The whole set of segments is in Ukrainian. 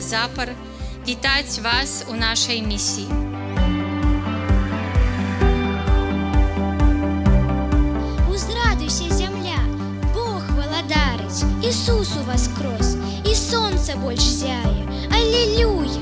Запор вітаць вас у нашай місії. Узрадуйся, земля, Бог валадарыць, Ісус уваскрос, і сонце больш зяе. Аллилуйя!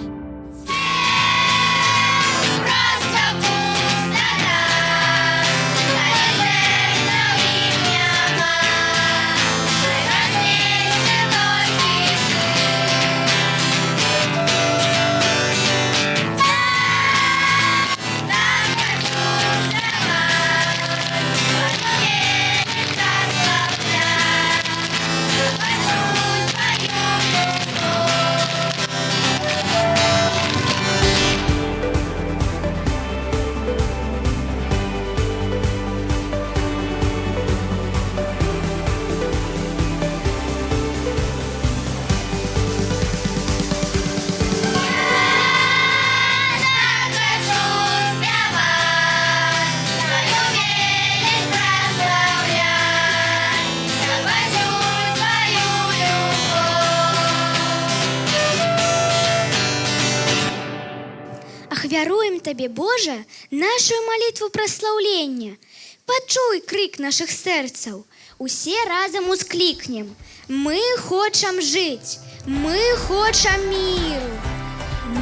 Ахвяруем Табе, Божа, нашу молитву прославлення. Почуй крик наших серцаў. Усе разом ускликнем. Мы хочам жить, мы хочам миру.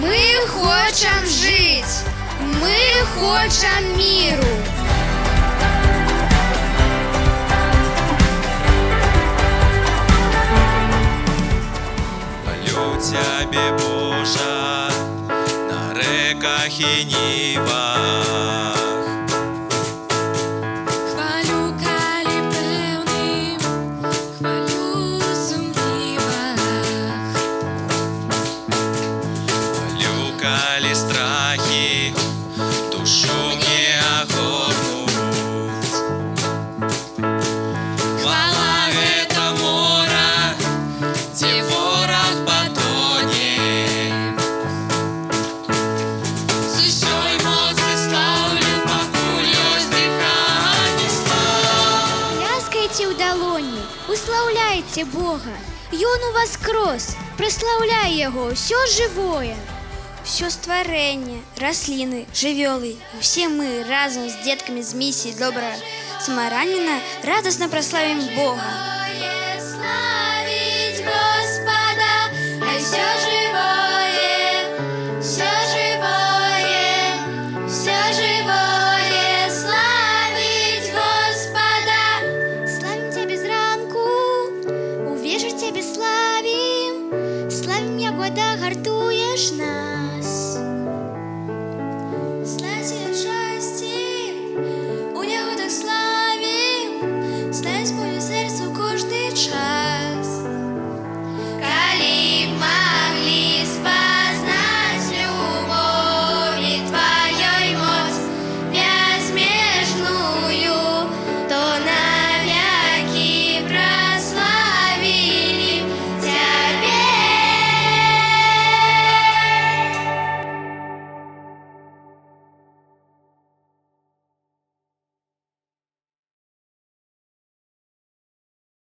Мы хочам жить, мы хочам миру. Молю Тебе, Боже, на реках и нивах. Хвалю, калі пэўным, хвалю сумнівах. Молю, калі страхи душу мне огорнуть. Хвала гэта мора, дзе вораг патоне. З усёй моцы слаўлю, пакуль ёсць дыханне слаў. Ляскайте ў далоні, услаўляйте Бога. Ён уваскрос, прославляй Яго, ўсё жывое. Все стварэнне, расліны, жывёлы, усе мы разам з дзеткамі з місіі добрага самараніна радасна праславім Бога.